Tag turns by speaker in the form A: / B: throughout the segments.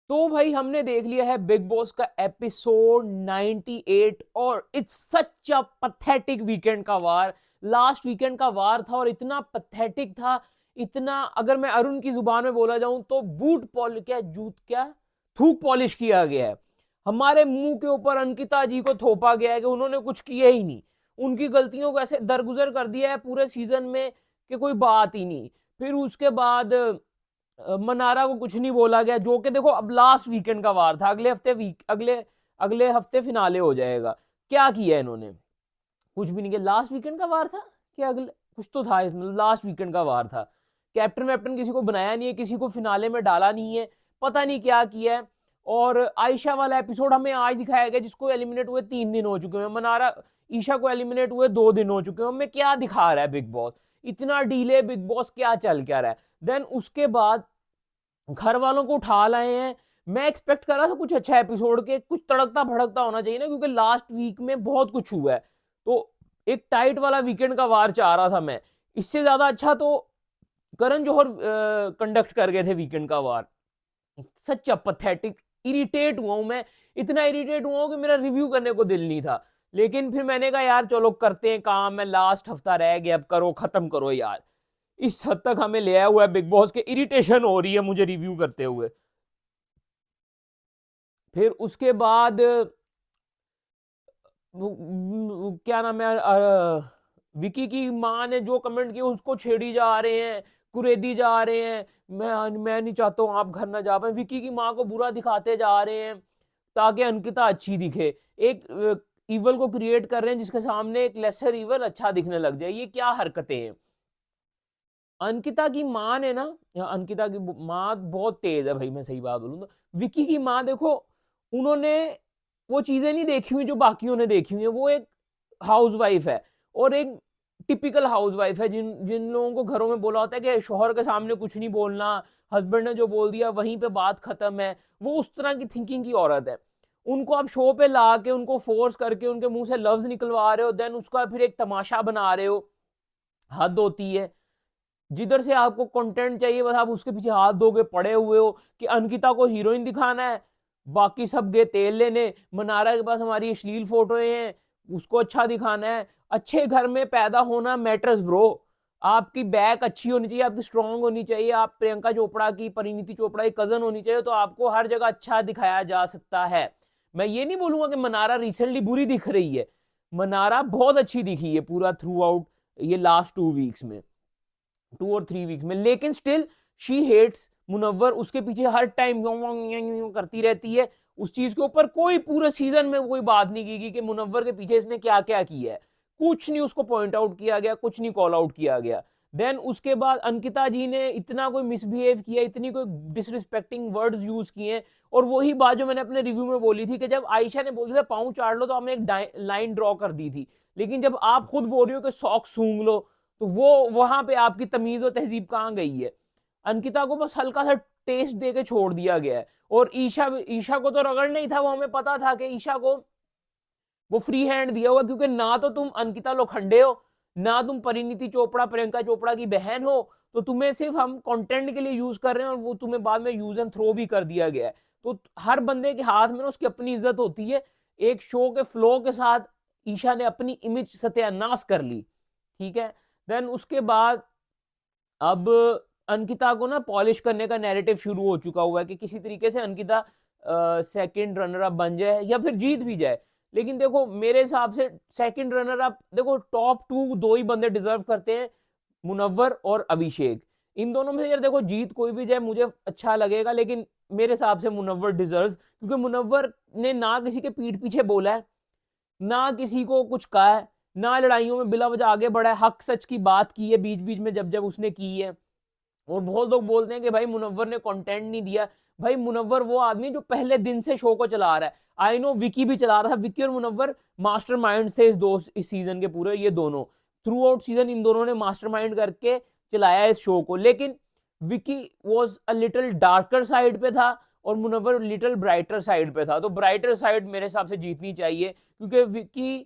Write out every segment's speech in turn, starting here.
A: तो भाई हमने देख लिया है बिग बॉस का एपिसोड 98 और it's such a pathetic weekend का वार। लास्ट वीकेंड का वार था और इतना पथेटिक था, इतना, अगर मैं अरुण की जुबान में बोला जाऊं तो बूट पॉल क्या जूत क्या थूक पॉलिश किया गया है। हमारे मुंह के ऊपर अंकिता जी को थोपा गया है कि उन्होंने कुछ किया ही नहीं। उनकी गलतियों को ऐसे दरगुजर कर दिया है पूरे सीजन में कि कोई बात ही नहीं। फिर उसके बाद मनारा को कुछ नहीं बोला गया, जो कि देखो अब लास्ट वीकेंड का वार था, अगले हफ्ते अगले अगले हफ्ते फिनाले हो जाएगा। क्या किया इन्होंने? कुछ भी नहीं किया। लास्ट वीकेंड का वार था कि अगले, कुछ तो था इसमें, लास्ट वीकेंड का वार था। कैप्टन वैप्टन किसी को बनाया नहीं है, किसी को फिनाले में डाला नहीं है, पता नहीं क्या किया है। और आयशा वाला एपिसोड हमें आज दिखाया गया, जिसको एलिमिनेट हुए 3 दिन हो चुके हैं। मनारा ईशा को एलिमिनेट हुए 2 दिन हो चुके हैं। हमें क्या दिखा रहा है बिग बॉस? इतना डीले बिग बॉस क्या चल क्या रहा है? देन उसके बाद घर वालों को उठा लाए हैं। मैं एक्सपेक्ट कर रहा था कुछ अच्छा एपिसोड के, कुछ तड़कता भड़कता होना चाहिए ना, क्योंकि लास्ट वीक में बहुत कुछ हुआ है। तो एक टाइट वाला वीकेंड का वार चाह रहा था मैं। इससे ज्यादा अच्छा तो करण जौहर कंडक्ट कर गए थे वीकेंड का वार। सच पथेटिक। इरिटेट हुआ हूं मैं, इतना इरिटेट हुआ हूं कि मेरा रिव्यू करने को दिल नहीं था। लेकिन फिर मैंने कहा यार चलो करते हैं काम, मैं लास्ट हफ्ता रह गया, अब करो, खत्म करो यार। इस हद तक हमें ले आया हुआ है बिग बॉस के, इरिटेशन हो रही है मुझे रिव्यू करते हुए। फिर उसके बाद क्या नाम है, विकी की माँ ने जो कमेंट किए उसको छेड़ी जा रहे हैं, कुरेदी जा रहे हैं। मैं नहीं चाहता हूं आप घर ना जा पाए, विकी की माँ को बुरा दिखाते जा रहे हैं ताकि अंकिता अच्छी दिखे। एक इवल को क्रिएट कर रहे हैं जिसके सामने एक लेसर इवल अच्छा दिखने लग जाए। ये क्या हरकतें हैं? अंकिता की माँ ने ना, अंकिता की माँ बहुत तेज है भाई, मैं सही बात बोलूँ तो। विकी की माँ देखो, उन्होंने वो चीजें नहीं देखी हुई जो बाकियों ने देखी हुई है। वो एक हाउस वाइफ है, और एक टिपिकल हाउस वाइफ है जिन जिन लोगों को घरों में बोला होता है कि शोहर के सामने कुछ नहीं बोलना, हस्बैंड ने जो बोल दिया वहीं पे बात खत्म है। वो उस तरह की थिंकिंग की औरत है। उनको आप शो पे ला के उनको फोर्स करके उनके मुंह से लफ्ज निकलवा रहे हो, देन उसका फिर एक तमाशा बना रहे हो। हद होती है। जिधर से आपको कंटेंट चाहिए बस आप उसके पीछे हाथ धोके पड़े हुए हो कि अंकिता को हीरोइन दिखाना है, बाकी सब गए तेल लेने। मनारा के पास हमारी अश्लील फोटोएं हैं, उसको अच्छा दिखाना है। अच्छे घर में पैदा होना मैटर्स ब्रो। आपकी बैक अच्छी होनी चाहिए, आपकी स्ट्रांग होनी चाहिए। आप प्रियंका चोपड़ा की, परिणीति चोपड़ा की कजन होनी चाहिए, तो आपको हर जगह अच्छा दिखाया जा सकता है। मैं ये नहीं बोलूंगा कि मनारा रिसेंटली बुरी दिख रही है। मनारा बहुत अच्छी दिखी है पूरा थ्रू आउट ये लास्ट 2 वीक्स में, 2 और 3 वीक्स में। लेकिन स्टिल शी हेट्स मुनव्वर, उसके पीछे हर टाइम करती रहती है। उस चीज के ऊपर कोई पूरे सीजन में कोई बात नहीं की कि मुनव्वर के पीछे इसने क्या क्या किया है। कुछ नहीं उसको पॉइंट आउट किया गया, कुछ नहीं कॉल आउट किया गया। देन उसके बाद अंकिता जी ने इतना कोई मिसबिहेव किया, इतनी कोई डिसरिस्पेक्टिंग वर्ड्स यूज किए। और वही बात जो मैंने अपने रिव्यू में बोली थी कि जब आयशा ने बोली था पाँव चाट लो, तो हमने एक लाइन ड्रॉ कर दी थी। लेकिन जब आप खुद बोल रही हो कि सॉक्स सूंघ लो, तो वो वहां पे आपकी तमीज और तहजीब कहां गई है? अंकिता को बस हल्का सा टेस्ट दे के छोड़ दिया गया है। और ईशा ईशा को तो रगड़ नहीं था, वो हमें पता था कि ईशा को वो फ्री हैंड दिया हुआ, क्योंकि ना तो तुम अंकिता लोखंडे हो, ना तुम परिणीति चोपड़ा प्रियंका चोपड़ा की बहन हो। तो तुम्हें सिर्फ हम कंटेंट के लिए यूज कर रहे हैं, और वो तुम्हें बाद में यूज एंड थ्रो भी कर दिया गया है। तो हर बंदे के हाथ में ना उसकी अपनी इज्जत होती है। एक शो के फ्लो के साथ ईशा ने अपनी इमेज सत्यानाश कर ली। ठीक है। देन उसके बाद अब अंकिता को ना पॉलिश करने का नैरेटिव शुरू हो चुका हुआ है कि किसी तरीके से अंकिता सेकंड रनर अप बन जाए या फिर जीत भी जाए। लेकिन देखो मेरे हिसाब से सेकंड रनर अप, देखो टॉप 2 दो ही बंदे डिजर्व करते हैं, मुनव्वर और अभिषेक। इन दोनों में से यार देखो जीत कोई भी जाए मुझे अच्छा लगेगा, लेकिन मेरे हिसाब से मुनव्वर डिजर्व, क्योंकि मुनव्वर ने ना किसी के पीठ पीछे बोला है, ना किसी को कुछ कहा है, ना लड़ाइयों में बिला वजह आगे बढ़ा है, हक सच की बात की है बीच बीच में जब जब उसने की है। और बहुत लोग बोलते हैं कि भाई मुनव्वर ने कंटेंट नहीं दिया। भाई मुनव्वर वो आदमी जो पहले दिन से शो को चला रहा है। आई नो विकी भी चला रहा था, विकी और मुनव्वर मास्टरमाइंड से इस सीजन के पूरे, ये दोनों थ्रू आउट सीजन इन दोनों ने मास्टरमाइंड करके चलाया इस शो को। लेकिन Vicky was a little darker side पे था, और मुनव्वर लिटिल ब्राइटर साइड पे था। तो ब्राइटर साइड मेरे हिसाब से जीतनी चाहिए, क्योंकि विकी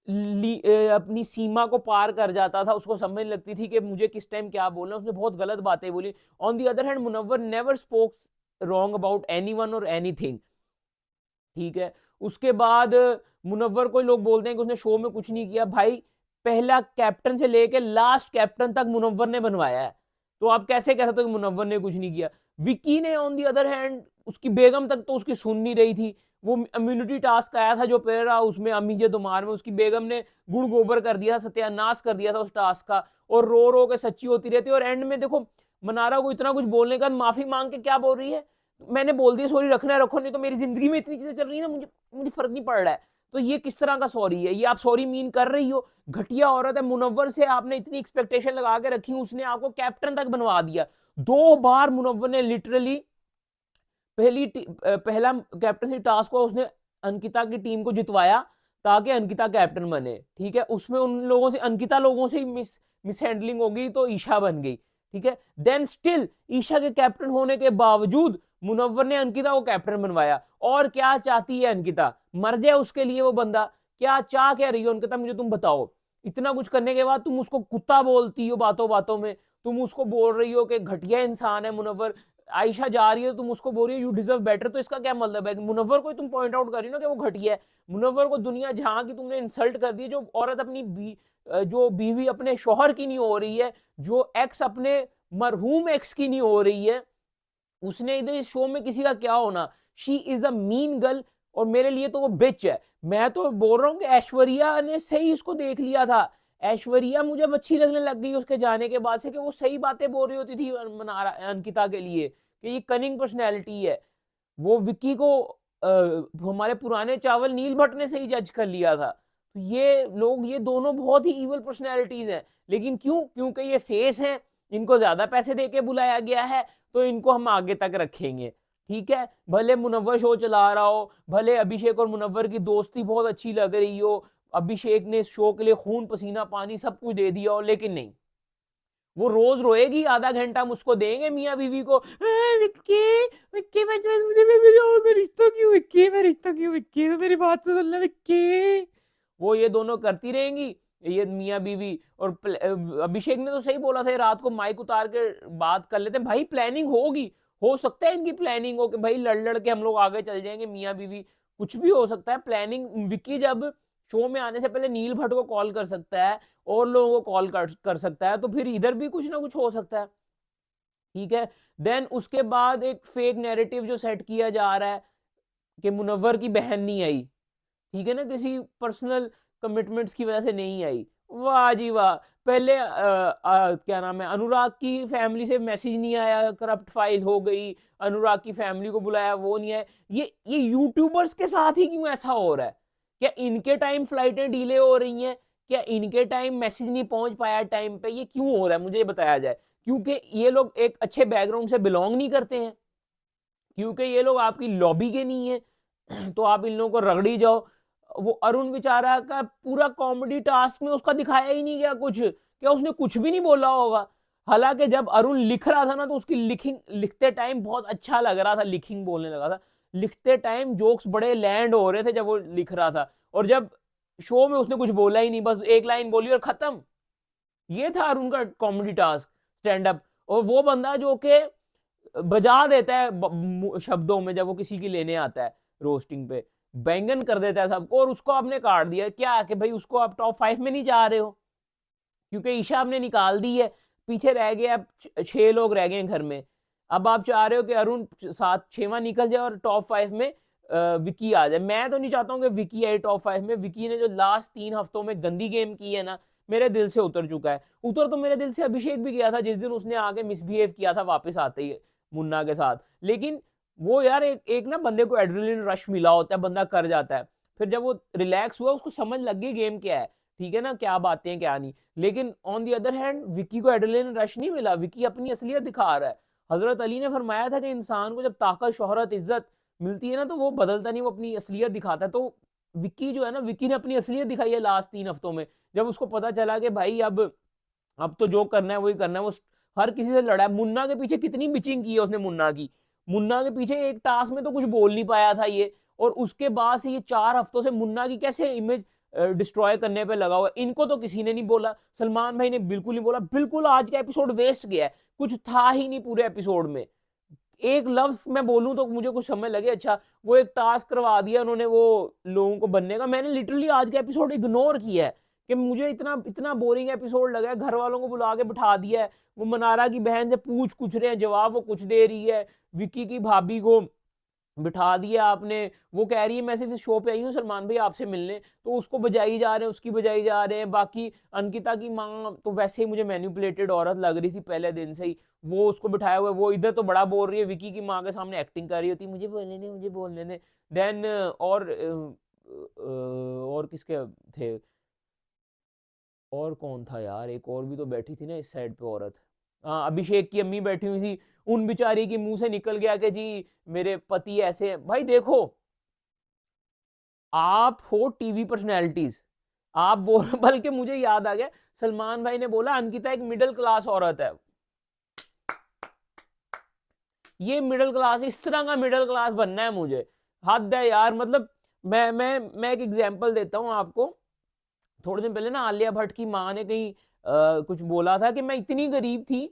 A: अपनी सीमा को पार कर जाता था, उसको समझ लगती थी कि मुझे किस टाइम क्या बोलना है। उसने बहुत गलत बातें बोली। On the other hand Munawar never spokes wrong about anyone और एनीथिंग, ठीक है। उसके बाद मुनव्वर को लोग बोलते हैं कि उसने शो में कुछ नहीं किया। भाई पहला कैप्टन से लेके लास्ट कैप्टन तक मुनव्वर ने बनवाया है, तो आप कैसे कह सकते हो कि मुनव्वर ने कुछ नहीं किया। विक्की ने ऑन दी अदर हैंड, उसकी बेगम तक तो उसकी सुन नहीं रही थी। वो इम्यूनिटी टास्क आया था जो पहला, उसमें अमीजे दुमार में उसकी बेगम ने गुड़ गोबर कर दिया, सत्यानाश कर दिया था उस टास्क का, और रो रो के सच्ची होती रहती है। और एंड में देखो मनारा को इतना कुछ बोलने का, माफी मांग के क्या बोल रही है, मैंने बोल दिया सॉरी, रखना है रखो, नहीं तो मेरी जिंदगी में इतनी चीजें चल रही है ना, मुझे मुझे फर्क नहीं पड़ रहा है। तो ये किस तरह का सॉरी है, ये आप सॉरी मीन कर रही हो? घटिया औरत है। मुनव्वर से आपने इतनी एक्सपेक्टेशन लगा के रखी, उसने आपको कैप्टन तक बनवा दिया। 2 बार मुनव्वर ने लिटरली पहला कैप्टनसी टास्क को उसने अंकिता की टीम को जितवाया ताकि अंकिता कैप्टन बने, ठीक है। उसमें उन लोगों से, अंकिता लोगों से मिस हैंडलिंग हो गई तो ईशा बन गई, ठीक है। देन स्टिल ईशा के कैप्टन होने के बावजूद मुनव्वर ने अंकिता को कैप्टन बनवाया। और क्या चाहती है अंकिता, मर जाए उसके लिए वो बंदा? क्या चाह क्या रही हो अंकिता, मुझे तुम बताओ। इतना कुछ करने के बाद तुम उसको कुत्ता बोलती हो बातों बातों में, तुम उसको बोल रही हो कि घटिया इंसान है मुनव्वर। आयशा जा रही है तुम उसको बोल रही हो यू डिजर्व बेटर, तो इसका क्या मतलब है? मुनव्वर को तुम पॉइंट आउट कर रही हो ना कि वो घटिया है। मुनव्वर को दुनिया जहां की तुमने इंसल्ट कर दी, जो औरत अपनी जो बीवी अपने शोहर की नहीं हो रही है, जो एक्स अपने मरहूम एक्स की नहीं हो रही है, उसने इधर इस शो में किसी का क्या होना? She is a mean girl, और मेरे लिए तो वो बिच है। मैं तो बोल रहा हूँ कि ऐश्वर्या ने सही इसको देख लिया था। ऐश्वर्या मुझे अच्छी लगने लग गई उसके जाने के बाद से, कि वो सही बातें बोल रही होती थी अंकिता के लिए कि ये कनिंग पर्सनैलिटी है। वो विक्की को हमारे पुराने चावल नील भट्ट ने सही जज कर लिया था। तो ये लोग, ये दोनों बहुत ही इवल पर्सनैलिटीज हैं, लेकिन क्यों? क्योंकि ये फेस हैं, इनको ज्यादा पैसे देके बुलाया गया है, तो इनको हम आगे तक रखेंगे, ठीक है। भले मुनव्वर शो चला रहा हो, भले अभिषेक और मुनव्वर की दोस्ती बहुत अच्छी लग रही हो, अभिषेक ने इस शो के लिए खून पसीना पानी सब कुछ दे दिया हो, लेकिन नहीं, वो रोज रोएगी, आधा घंटा हम उसको देंगे मियाँ बीवी को, विक्की विक्की मैं रिश्ता क्यों, विक्की मैं रिश्ता क्यों, विक्की मेरी बात से सुन ले विक्की। वो ये दोनों करती रहेंगी, ये मियाँ बीवी। और अभिषेक ने तो सही बोला था, रात को माइक उतार के बात कर लेते हैं। भाई प्लानिंग होगी, हो सकता है इनकी प्लानिंग हो कि भाई लड़ लड़ के हम लोग आगे चल जाएंगे मियाँ बीवी, कुछ भी हो सकता है प्लानिंग। विक्की जब शो में आने से पहले नील भट्ट को कॉल कर सकता है और लोगों को कॉल कर सकता है, तो फिर इधर भी कुछ ना कुछ हो सकता है, ठीक है। देन उसके बाद एक फेक नैरेटिव जो सेट किया जा रहा है कि मुनव्वर की बहन नहीं आई, ठीक है ना, किसी पर्सनल कमिटमेंट्स की वजह से नहीं आई। वाह जी वाह। पहले क्या नाम है, अनुराग की फैमिली से मैसेज नहीं आया, करप्ट फाइल हो गई, अनुराग की फैमिली को बुलाया वो नहीं आया। ये यूट्यूबर्स के साथ ही क्यों ऐसा हो रहा है? क्या इनके टाइम फ्लाइटें डिले हो रही हैं? क्या इनके टाइम मैसेज नहीं पहुंच पाया टाइम पे? ये क्यों हो रहा है मुझे बताया जाए। क्योंकि ये लोग एक अच्छे बैकग्राउंड से बिलोंग नहीं करते हैं, क्योंकि ये लोग आपकी लॉबी के नहीं है, तो आप इन लोगों को रगड़ी जाओ। वो अरुण बेचारा का पूरा कॉमेडी टास्क में उसका दिखाया ही नहीं गया कुछ, क्या उसने कुछ भी नहीं बोला होगा? हालांकि जब अरुण लिख रहा था ना, तो उसकी लिखिंग, लिखते टाइम बहुत अच्छा लग रहा था, लिखिंग बोलने लगा था, लिखते टाइम जोक्स बड़े लैंड हो रहे थे जब वो लिख रहा था। और जब शो में उसने कुछ बोला ही नहीं, बस एक लाइन बोली और खत्म। ये था अरुण का कॉमेडी टास्क, स्टैंड अप। और वो बंदा जो कि बजा देता है शब्दों में, जब वो किसी की लेने आता है रोस्टिंग पे, बैंगन कर देता है सबको, और उसको आपने काट दिया क्या कि भाई उसको आप टॉप 5 में नहीं जा रहे हो, क्योंकि ईशा आपने निकाल दी है, पीछे रह गए अब 6 लोग रह गए घर में। अब आप चाह रहे हो कि अरुण 6वां निकल जाए और टॉप 5 में विकी आ जाए। मैं तो नहीं चाहता हूँ कि विकी आए टॉप 5 में। विकी ने जो लास्ट 3 हफ्तों में गंदी गेम की है ना, मेरे दिल से उतर चुका है। उतर तो मेरे दिल से अभिषेक भी गया था जिस दिन उसने आगे मिसबिहेव किया था वापस आते ही मुन्ना के साथ, लेकिन वो यार एक ना बंदे को एड्रेनलिन रश मिला होता है, बंदा कर जाता है। फिर जब वो रिलैक्स हुआ, उसको समझ लग गई गेम क्या है, ठीक है ना, क्या बातें हैं क्या नहीं। लेकिन on the other hand Vicky को एड्रेनलिन रश नहीं मिला, विक्की अपनी असलियत दिखा रहा है। हजरत अली ने फरमाया था कि इंसान को जब ताकत, शोहरत, इज्जत मिलती है ना, तो वो बदलता नहीं, वो अपनी असलियत दिखाता है। तो विक्की जो है ना, विक्की ने अपनी असलियत दिखाई है लास्ट 3 हफ्तों में, जब उसको पता चला कि भाई अब तो जो करना है वही करना है। वो हर किसी से लड़ा है। मुन्ना के पीछे कितनी बिचिंग की है उसने, मुन्ना के पीछे एक टास्क में तो कुछ बोल नहीं पाया था ये, और उसके बाद से ये 4 हफ्तों से मुन्ना की कैसे इमेज डिस्ट्रॉय करने पे लगा हुआ है। इनको तो किसी ने नहीं बोला, सलमान भाई ने बिल्कुल नहीं बोला, बिल्कुल आज का एपिसोड वेस्ट गया है, कुछ था ही नहीं पूरे एपिसोड में। एक लफ्ज मैं बोलूं तो मुझे कुछ समझ लगे। अच्छा, वो एक टास्क करवा दिया उन्होंने वो लोगों को बनने का, मैंने लिटरली आज का एपिसोड इग्नोर किया है कि मुझे इतना इतना बोरिंग एपिसोड लगा है। घर वालों को बुला के बिठा दिया है, वो मनारा की बहन से पूछ कुछ रहे हैं, जवाब वो कुछ दे रही है। विक्की की भाभी को बिठा दिया आपने, वो कह रही है मैं सिर्फ इस शो पे आई हूँ सलमान भाई आपसे मिलने, तो उसको बजाई जा रहे हैं, उसकी बजाई जा रहे हैं। बाकी अंकिता की माँ तो वैसे ही मुझे मैनिपुलेटेड औरत लग रही थी पहले दिन से ही, वो उसको बिठाया हुआ है, वो इधर तो बड़ा बोल रही है, विकी की माँ के सामने एक्टिंग कर रही होती, मुझे बोलने दे मुझे बोलने दे। देन और किसके थे, और कौन था यार, एक और भी तो बैठी थी ना इस साइड पे औरत, हाँ अभिषेक की अम्मी बैठी हुई थी। उन बिचारी के मुंह से निकल गया कि जी मेरे पति ऐसे हैं। भाई देखो, आप हो टीवी पर्सनैलिटीज, आप बोल बल्कि मुझे याद आ गया, सलमान भाई ने बोला अंकिता एक मिडिल क्लास औरत है। ये मिडिल क्लास, इस तरह का मिडिल क्लास बनना है मुझे, हद है यार। मतलब मैं एक एग्जांपल देता हूं आपको। थोड़े दिन पहले ना आलिया भट्ट की माँ ने कहीं कुछ बोला था कि मैं इतनी गरीब थी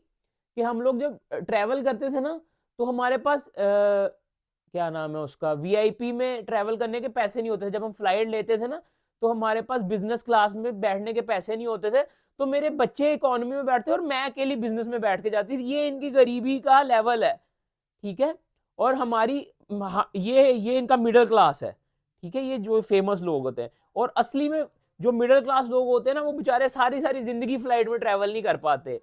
A: कि हम लोग जब ट्रैवल करते थे ना, तो हमारे पास क्या नाम है उसका, वीआईपी में ट्रैवल करने के पैसे नहीं होते थे। जब हम फ्लाइट लेते थे ना, तो हमारे पास बिजनेस क्लास में बैठने के पैसे नहीं होते थे, तो मेरे बच्चे इकोनॉमी में बैठते और मैं अकेली बिजनेस में बैठ के जाती थी। ये इनकी गरीबी का लेवल है, ठीक है। और हमारी ये इनका मिडिल क्लास है, ठीक है। ये जो फेमस लोग होते हैं, और असली में जो मिडिल क्लास लोग होते हैं ना, वो बेचारे सारी सारी जिंदगी फ्लाइट में ट्रैवल नहीं कर पाते।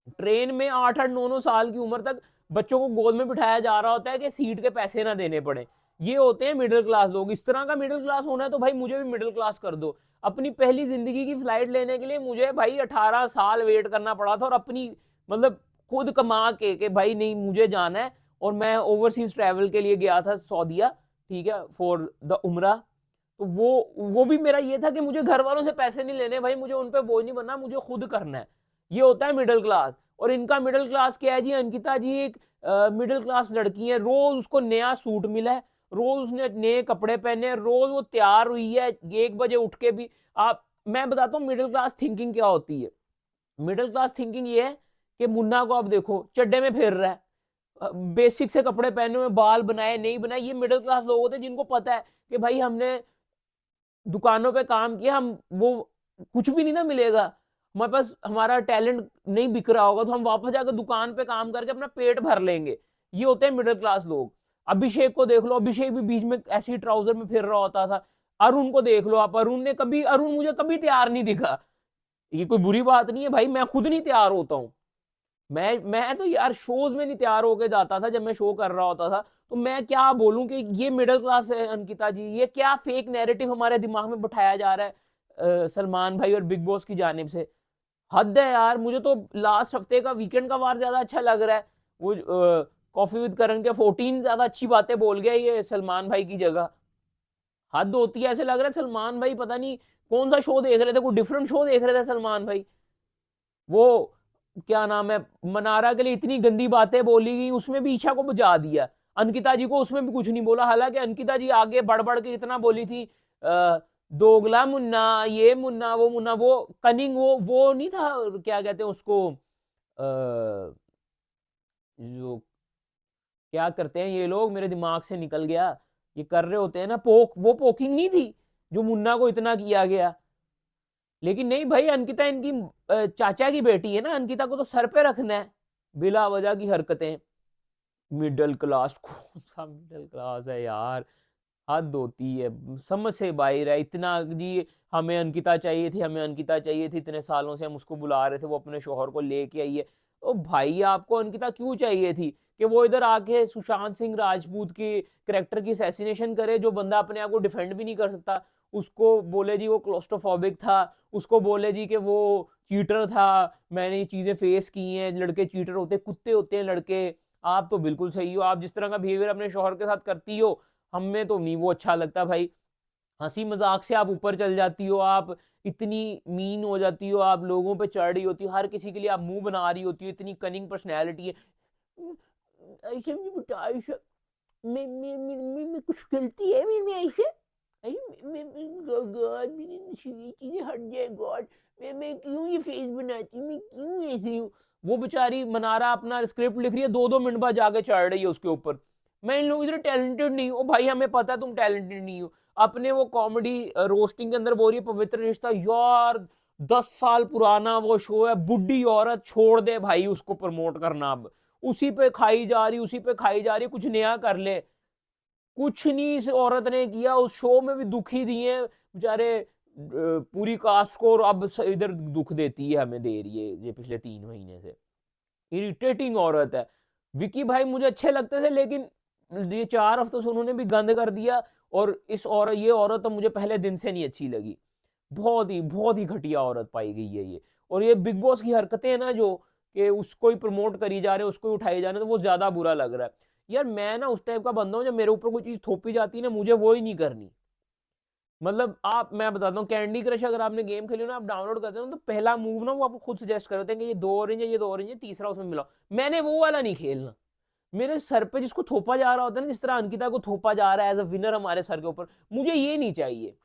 A: ट्रेन में 8-8 9 9 साल की उम्र तक बच्चों को गोद में बिठाया जा रहा होता है कि सीट के पैसे ना देने पड़े। ये होते हैं मिडिल क्लास लोग। इस तरह का मिडिल क्लास होना है तो भाई मुझे भी मिडिल क्लास कर दो। अपनी पहली जिंदगी की फ्लाइट लेने के लिए मुझे भाई 18 साल वेट करना पड़ा था, और अपनी मतलब खुद कमा के भाई नहीं मुझे जाना है। और मैं ओवरसीज ट्रैवल के लिए गया था सऊदीया, ठीक है, फॉर द उमरा। तो वो भी मेरा ये था कि मुझे घर वालों से पैसे नहीं लेने भाई, मुझे उन पे बोझ नहीं बनना, मुझे खुद करना है। ये होता है मिडिल क्लास। और इनका मिडिल क्लास क्या है जी, अंकिता जी एक मिडिल क्लास लड़की है, रोज उसको नया सूट मिला है, रोज उसने नए कपड़े पहने हैं, रोज वो तैयार हुई है 1 बजे उठ के भी। आप, मैं बताता हूँ मिडिल क्लास थिंकिंग क्या होती है। मिडिल क्लास थिंकिंग ये है कि मुन्ना को आप देखो चड्डे में फिर रहा है, बेसिक से कपड़े पहने हुए, बाल बनाए नहीं बनाए। ये मिडिल क्लास लोग होते हैं जिनको पता है कि भाई हमने दुकानों पे काम किया, हम वो कुछ भी नहीं ना मिलेगा, हमारे पास हमारा टैलेंट नहीं बिक रहा होगा, तो हम वापस जाकर दुकान पे काम करके अपना पेट भर लेंगे। ये होते हैं मिडिल क्लास लोग। अभिषेक को देख लो, अभिषेक भी बीच में ऐसे ही ट्राउजर में फिर रहा होता था। अरुण को देख लो आप, अरुण मुझे कभी तैयार नहीं दिखा। ये कोई बुरी बात नहीं है भाई, मैं खुद नहीं तैयार होता हूँ। मैं तो यार शोज में नहीं तैयार होके जाता था जब मैं शो कर रहा होता था। तो मैं क्या बोलूं कि ये मिडिल क्लास है अंकिता जी, ये क्या फेक नैरेटिव हमारे दिमाग में बिठाया जा रहा है सलमान भाई और बिग बॉस की जानिब से। हद है यार। मुझे तो लास्ट हफ्ते का वीकेंड का वार ज्यादा अच्छा लग रहा है। वो कॉफी विद करण के 14 ज्यादा अच्छी बातें बोल गया ये सलमान भाई की जगह। हद होती है, ऐसे लग रहा है सलमान भाई पता नहीं कौन सा शो देख रहे थे, कोई डिफरेंट शो देख रहे थे सलमान भाई। वो क्या नाम है, मनारा के लिए इतनी गंदी बातें बोली गई, उसमें भी ईशा को बजा दिया। अंकिता जी को उसमें भी कुछ नहीं बोला, हालांकि अंकिता जी आगे बढ़ बढ़ के इतना बोली थी, दोगला मुन्ना, ये मुन्ना, वो मुन्ना, वो कनिंग, वो नहीं था, क्या कहते हैं उसको, जो क्या करते हैं ये लोग, मेरे दिमाग से निकल गया, ये कर रहे होते हैं ना पोक, वो पोकिंग नहीं थी जो मुन्ना को इतना किया गया। लेकिन नहीं भाई, अंकिता इनकी चाचा की बेटी है ना, अंकिता को तो सर पे रखना है बिला वजह की हरकतें। मिडिल क्लास, कौन सा मिडिल क्लास है यार, हद होती है, समझ से बाहर है इतना जी। हमें अंकिता चाहिए थी, हमें अंकिता चाहिए थी, इतने सालों से हम उसको बुला रहे थे, वो अपने शोहर को लेके आई है। ओ भाई, आपको अंकिता क्यों चाहिए थी कि वो इधर आके सुशांत सिंह राजपूत के करेक्टर की असैसिनेशन करे, जो बंदा अपने आप को डिफेंड भी नहीं कर सकता। उसको बोले जी वो क्लोस्ट्रोफोबिक था, उसको बोले जी कि वो चीटर था, मैंने ये चीजें फेस की हैं, लड़के चीटर होते, कुत्ते होते हैं लड़के। आप तो बिल्कुल सही हो, आप जिस तरह का बिहेवियर अपने शोहर के साथ करती हो, हमें तो नहीं वो अच्छा लगता भाई। हंसी मजाक से आप ऊपर चल जाती हो, आप इतनी मीन हो जाती हो, आप लोगों पे चढ़ रही होती हो, हर किसी के लिए आप मुंह बना रही होती हो, इतनी कनिंग पर्सनैलिटी है। ऐसे मुझे बता, ऐसे मैं कुछ गलती है मैं ऐसे, गॉड मेरी नशीली चीजें हट जाए गॉड, मैं क्यों ये फेस बनाती हूँ, मैं क्यों ऐसी हूँ। वो बेचारी मनारा अपना स्क्रिप्ट लिख रही है, 2-2 मिनट बाद जाके चढ़ रही है उसके ऊपर। मैं इन लोगों की तरह टैलेंटेड नहीं हूँ। भाई हमें पता है तुम टैलेंटेड नहीं हो। अपने वो कॉमेडी रोस्टिंग के अंदर बोल रही है पवित्र रिश्ता, यार 10 साल पुराना वो शो है, बुढ़ी औरत, छोड़ दे भाई उसको प्रमोट करना। अब उसी पे खाई जा रही, उसी पे खाई जा रही, कुछ नया कर ले। कुछ नहीं इस औरत ने किया, उस शो में भी दुख ही दिए बेचारे पूरी कास्ट को, और अब इधर दुख देती है, हमें दे रही है ये पिछले 3 महीने से। इरिटेटिंग औरत है। विकी भाई मुझे अच्छे लगते थे, लेकिन ये 4 हफ्तों से उन्होंने भी गंद कर दिया। और ये औरत तो मुझे पहले दिन से नहीं अच्छी लगी। बहुत ही घटिया औरत पाई गई है ये। और ये बिग बॉस की हरकतें हैं ना, जो कि उसको ही प्रमोट करी जा रहे हैं, उसको ही उठाई जा रहे हैं, तो वो ज्यादा बुरा लग रहा है। यार मैं ना उस टाइप का बंदा हूं, जब मेरे ऊपर कोई चीज थोपी जाती है ना, मुझे वो ही नहीं करनी। मतलब आप, मैं बताता हूँ, कैंडी क्रश अगर आपने गेम खेली ना, आप डाउनलोड करते हो ना, तो पहला मूव ना वो आपको खुद सजेस्ट करते हैं कि ये 2 ऑरेंज है, ये 2 ऑरेंज है, तीसरा उसमें मिलाओ। मैंने वो वाला नहीं खेलना। मेरे सर पे जिसको थोपा जा रहा होता है ना, जिस तरह अंकिता को थोपा जा रहा है एज अ विनर हमारे सर के ऊपर, मुझे ये नहीं चाहिए।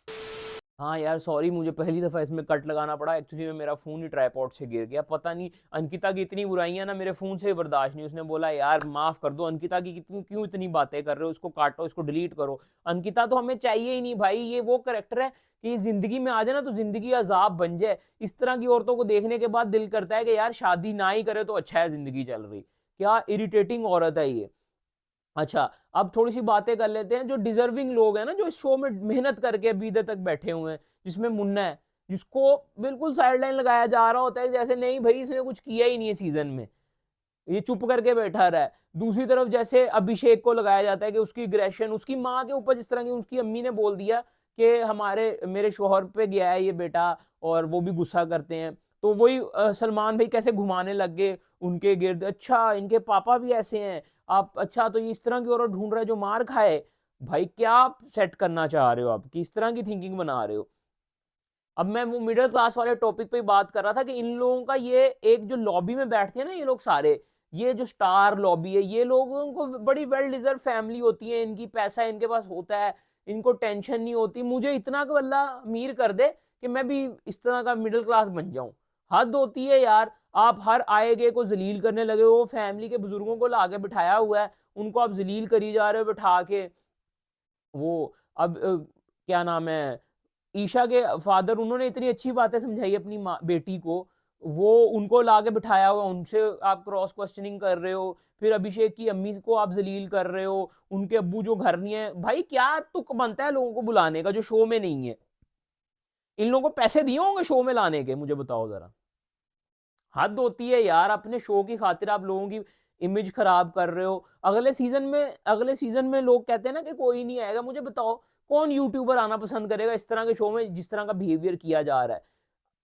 A: हाँ यार सॉरी, मुझे पहली दफा इसमें कट लगाना पड़ा। एक्चुअली में मेरा फोन ही ट्राईपॉड से गिर गया। पता नहीं अंकिता की इतनी बुराइयां ना मेरे फोन से बर्दाश्त नहीं। उसने बोला यार माफ कर दो अंकिता की, कितनी क्यों इतनी बातें कर रहे हो, इसको काटो, इसको डिलीट करो। अंकिता तो हमें चाहिए ही नहीं भाई। ये वो करेक्टर है कि जिंदगी में आ जाए ना तो जिंदगी अजाब बन जाए। इस तरह की औरतों को देखने के बाद दिल करता है कि यार शादी ना ही करे तो अच्छा है, जिंदगी चल रही। क्या इरिटेटिंग औरत है ये। अच्छा, अब थोड़ी सी बातें कर लेते हैं जो डिजर्विंग लोग हैं ना, जो इस शो में मेहनत करके अभी तक बैठे हुए हैं। जिसमें मुन्ना है, जिसको बिल्कुल साइड लाइन लगाया जा रहा होता है, जैसे नहीं भाई इसने कुछ किया ही नहीं है सीजन में, ये चुप करके बैठा रहा है। दूसरी तरफ जैसे अभिषेक को लगाया जाता है कि उसकी ग्रेशन, उसकी माँ के ऊपर, जिस तरह की उसकी अम्मी ने बोल दिया कि हमारे मेरे शोहर पे गया है ये बेटा, और वो भी गुस्सा करते हैं। तो वही सलमान भाई कैसे घुमाने लग गए उनके गिर्द, अच्छा इनके पापा भी ऐसे हैं आप, अच्छा तो ये इस तरह की औरत ढूंढ रहा है जो मार खाए। भाई क्या सेट करना चाह रहे हो आप, किस तरह की थिंकिंग बना रहे हो। अब मैं वो मिडिल क्लास वाले टॉपिक पे बात कर रहा था कि इन लोगों का ये एक जो लॉबी में बैठते हैं ना ये लोग सारे, ये जो स्टार लॉबी है, ये लोगों को बड़ी वेल डिजर्व फैमिली होती है इनकी, पैसा इनके पास होता है, इनको टेंशन नहीं होती। मुझे इतना का अल्लाह अमीर कर दे कि मैं भी इस तरह का मिडिल क्लास बन जाऊं। हद होती है यार। आप हर आए गए को जलील करने लगे हो, फैमिली के बुजुर्गों को लाके बिठाया हुआ है, उनको आप जलील करी जा रहे हो बिठा के। वो अब क्या नाम है, ईशा के फादर, उन्होंने इतनी अच्छी बातें समझाई अपनी माँ बेटी को, वो उनको लाके बिठाया हुआ, उनसे आप क्रॉस क्वेश्चनिंग कर रहे हो। फिर अभिषेक की अम्मी को आप जलील कर रहे हो, उनके अब्बू जो घर नहीं है। भाई क्या तुक बनता है लोगों को बुलाने का जो शो में नहीं है। इन लोगों को पैसे दिए होंगे शो में लाने के, मुझे बताओ जरा। हद होती है यार, अपने शो की खातिर आप लोगों की इमेज खराब कर रहे हो। अगले सीजन में लोग कहते हैं ना कि कोई नहीं आएगा। मुझे बताओ कौन यूट्यूबर आना पसंद करेगा इस तरह के शो में जिस तरह का बिहेवियर किया जा रहा है।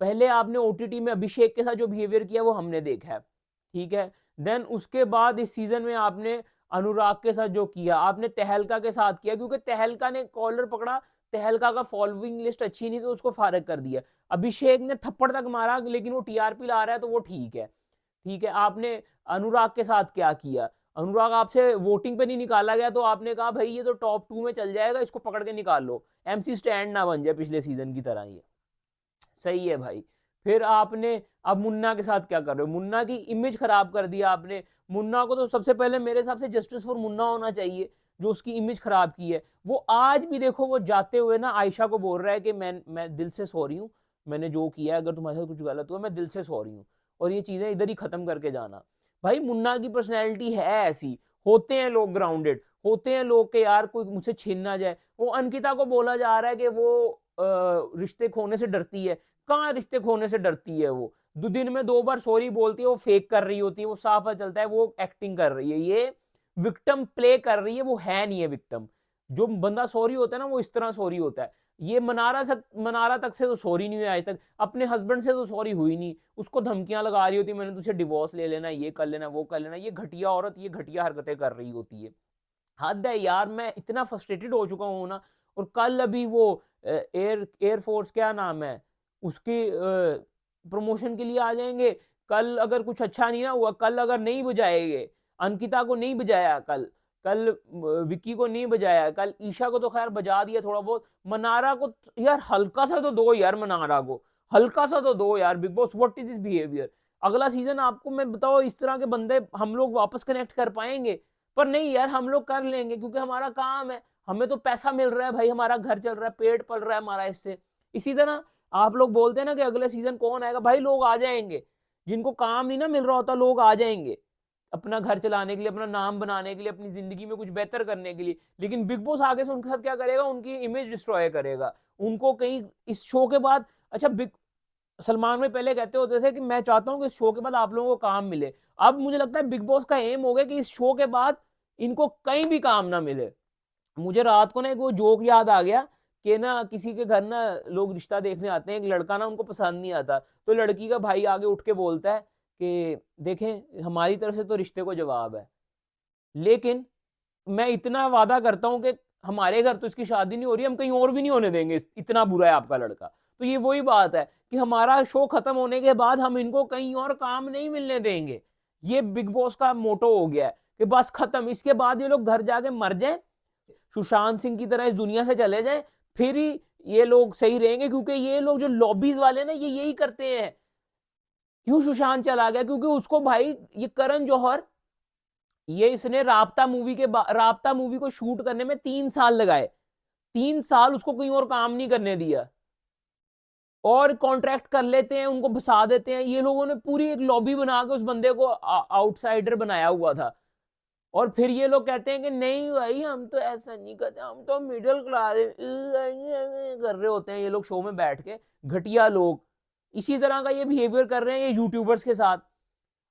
A: पहले आपने ओटीटी में अभिषेक के साथ जो बिहेवियर किया वो हमने देखा है, ठीक है। देन उसके बाद इस सीजन में आपने अनुराग के साथ जो किया, आपने तहलका के साथ किया, क्योंकि तहलका ने कॉलर पकड़ा, तहलका का फॉलोइंग लिस्ट अच्छी नहीं तो उसको फारग कर दिया। अभिषेक ने थप्पड़ तक मारा लेकिन वो टीआरपी ला रहा है तो वो ठीक है, ठीक है। आपने अनुराग के साथ क्या किया, अनुराग आपसे वोटिंग पे नहीं निकाला गया तो आपने कहा भाई ये तो टॉप 2 में चल जाएगा, इसको पकड़ के निकाल लो, एमसी स्टैंड ना बन जाए पिछले सीजन की तरह। ये सही है भाई। फिर आपने अब मुन्ना के साथ क्या कर रहे हो, मुन्ना की इमेज खराब कर दिया आपने। मुन्ना को तो सबसे पहले मेरे हिसाब से जस्टिस फॉर मुन्ना होना चाहिए, जो उसकी इमेज खराब की है। वो आज भी देखो, वो जाते हुए ना आयशा को बोल रहा है कि मैं दिल से सॉरी हूँ, मैंने जो किया है, अगर तुम्हारे साथ कुछ गलत हुआ मैं दिल से सॉरी हूँ, और ये चीजें इधर ही खत्म करके जाना। भाई मुन्ना की पर्सनैलिटी है ऐसी, होते हैं लोग ग्राउंडेड, होते हैं लोग के यार कोई मुझसे छीन ना जाए। वो अंकिता को बोला जा रहा है कि वो रिश्ते खोने से डरती है। कहाँ रिश्ते खोने से डरती है वो, 2 दिन में 2 बार सॉरी बोलती है, वो फेक कर रही होती है, वो साफ पता चलता है वो एक्टिंग कर रही है, ये विक्टिम प्ले कर रही है, वो है नहीं है विक्टिम। जो बंदा सॉरी होता है ना वो इस तरह सॉरी होता है। ये मनारा तक से तो सॉरी नहीं हुई आज तक, अपने हस्बैंड से तो सॉरी हुई नहीं, उसको धमकियां लगा रही होती, मैंने तुझे डिवोर्स ले लेना, ये कर लेना, वो कर लेना। ये घटिया औरत ये घटिया हरकतें कर रही होती है। हद है यार, मैं इतना फ्रस्ट्रेटेड हो चुका हूं ना। और कल अभी वो एयरफोर्स क्या नाम है उसकी प्रमोशन के लिए आ जाएंगे। कल अगर कुछ अच्छा नहीं ना हुआ, कल अगर नहीं बजाएंगे, अंकिता को नहीं बजाया कल, कल विक्की को नहीं बजाया, कल ईशा को तो खैर बजा दिया थोड़ा बहुत, मनारा को यार हल्का सा तो दो यार, मनारा को हल्का सा तो दो यार। Big boss what is this behaviour? अगला सीजन आपको मैं बताओ इस तरह के बंदे हम लोग वापस कनेक्ट कर पाएंगे? पर नहीं यार, हम लोग कर लेंगे क्योंकि हमारा काम है, हमें तो पैसा मिल रहा है भाई, हमारा घर चल रहा है, पेट पल रहा है हमारा इससे। इसी तरह आप लोग बोलते हैं ना कि अगले सीजन कौन आएगा, भाई लोग आ जाएंगे, जिनको काम नहीं ना मिल रहा होता लोग आ जाएंगे अपना घर चलाने के लिए, अपना नाम बनाने के लिए, अपनी जिंदगी में कुछ बेहतर करने के लिए। लेकिन बिग बॉस आगे से उनके साथ क्या करेगा, उनकी इमेज डिस्ट्रॉय करेगा, उनको कहीं इस शो के बाद। अच्छा बिग सलमान भाई पहले कहते होते थे कि मैं चाहता हूं कि इस शो के बाद आप लोगों को काम मिले, अब मुझे लगता है बिग बॉस का एम हो गया कि इस शो के बाद इनको कहीं भी काम ना मिले। मुझे रात को ना एक वो जोक याद आ गया कि ना किसी के घर ना लोग रिश्ता देखने आते हैं, एक लड़का ना उनको पसंद नहीं आता, तो लड़की का भाई आगे उठ के बोलता है कि देखें हमारी तरफ से तो रिश्ते को जवाब है, लेकिन मैं इतना वादा करता हूं कि हमारे घर तो इसकी शादी नहीं हो रही, हम कहीं और भी नहीं होने देंगे, इतना बुरा है आपका लड़का। तो ये वही बात है कि हमारा शो खत्म होने के बाद हम इनको कहीं और काम नहीं मिलने देंगे। ये बिग बॉस का मोटो हो गया है कि बस खत्म, इसके बाद ये लोग घर जाके मर जाए, सुशांत सिंह की तरह इस दुनिया से चले जाए, फिर ही ये लोग सही रहेंगे। क्योंकि ये लोग जो लॉबीज वाले ना ये यही करते हैं। क्यों सुशांत चला गया? क्योंकि उसको भाई ये करण जौहर, ये इसने राब्ता मूवी को शूट करने में 3 साल लगाए, 3 साल उसको कहीं और काम नहीं करने दिया, और कॉन्ट्रैक्ट कर लेते हैं, उनको फंसा देते हैं। ये लोगों ने पूरी एक लॉबी बना के उस बंदे को आउटसाइडर बनाया हुआ था, और फिर ये लोग कहते हैं कि नहीं भाई हम तो ऐसा नहीं करते, हम तो मिडिल क्लास कर रहे होते हैं ये लोग शो में बैठ के, घटिया लोग। इसी तरह का ये बिहेवियर कर रहे हैं ये यूट्यूबर्स के साथ।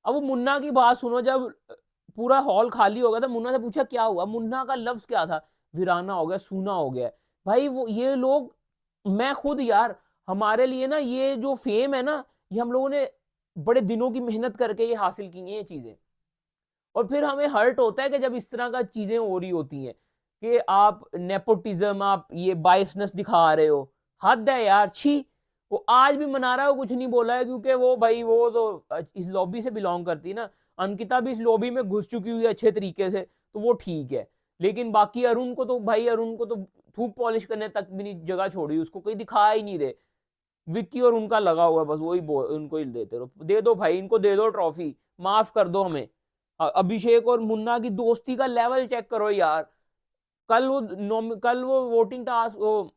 A: अब वो मुन्ना की बात सुनो, जब पूरा हॉल खाली हो गया था, मुन्ना से पूछा क्या हुआ, मुन्ना का लफ्ज क्या था, वीराना हो गया, सूना हो गया। भाई वो ये लोग, मैं खुद यार, हमारे लिए ना ये जो फेम है ना, ये हम लोगों ने बड़े दिनों की मेहनत करके ये हासिल की हैं ये चीजें, और फिर हमें हर्ट होता है कि जब इस तरह का चीजें हो रही होती हैं कि आप नेपोटिज्म, आप ये बायसनेस दिखा रहे हो। हद है यार, छी। वो आज भी मना रहा है, वो कुछ नहीं बोला है क्योंकि वो भाई वो तो इस लॉबी से बिलोंग करती है ना, अंकिता भी इस लॉबी में घुस चुकी हुई है अच्छे तरीके से, तो वो ठीक है। लेकिन बाकी अरुण को तो भाई, अरुण को तो थूक पॉलिश करने तक भी नहीं जगह छोड़ी, उसको कोई दिखा ही नहीं रहे। विक्की और उनका लगा हुआ है, बस वही उनको ही देते रहो, दे दो भाई इनको, दे दो ट्रॉफी, माफ कर दो हमें। अभिषेक और मुन्ना की दोस्ती का लेवल चेक करो यार। कल वो वोटिंग टास्क, वो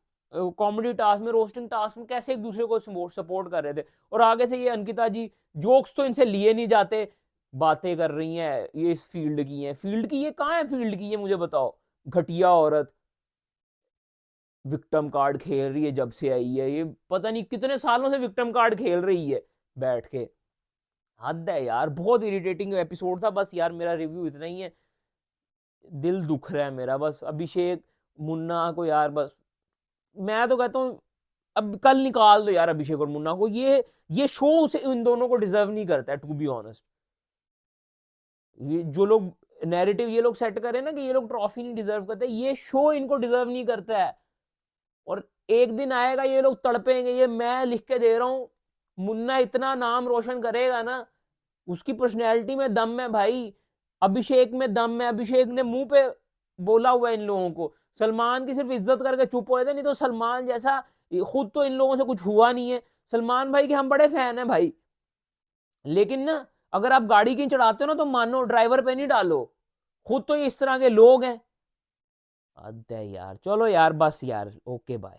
A: कॉमेडी टास्क में, रोस्टिंग टास्क में कैसे एक दूसरे को सपोर्ट कर रहे थे, और आगे से ये अंकिता जी, जोक्स तो इनसे लिए नहीं जाते, बातें कर रही हैं ये इस फील्ड की हैं। फील्ड की ये कहाँ है, फील्ड की ये मुझे बताओ। घटिया औरत विक्टिम कार्ड खेल रही है जब से आई है, ये पता नहीं कितने सालों से विक्टिम कार्ड खेल रही है बैठ के। हद है यार, बहुत इरिटेटिंग एपिसोड था। बस यार मेरा रिव्यू इतना ही है, दिल दुख रहा है मेरा बस अभिषेक मुन्ना को यार। बस मैं तो कहता हूँ अब कल निकाल दो यार अभिषेक और मुन्ना को, ये शो उसे इन दोनों को डिजर्व नहीं करता है, टू बी ऑनेस्ट। ये जो लोग नैरेटिव ये लोग सेट करें ना कि ये लोग ट्रॉफी नहीं डिजर्व करते, ये शो इनको डिजर्व नहीं करता है। और एक दिन आएगा ये लोग तड़पेंगे, ये मैं लिख के दे रहा हूं। मुन्ना इतना नाम रोशन करेगा ना, उसकी पर्सनैलिटी में दम है भाई, अभिषेक में दम है। अभिषेक ने मुंह पे बोला हुआ है इन लोगों को, सलमान की सिर्फ इज्जत करके चुप हो जाते, नहीं तो सलमान जैसा खुद तो इन लोगों से कुछ हुआ नहीं है। सलमान भाई के हम बड़े फैन हैं भाई, लेकिन ना अगर आप गाड़ी की चढ़ाते हो ना तो मानो, ड्राइवर पे नहीं डालो, खुद तो ये इस तरह के लोग हैं। हद है यार, चलो यार बस यार, ओके बाय।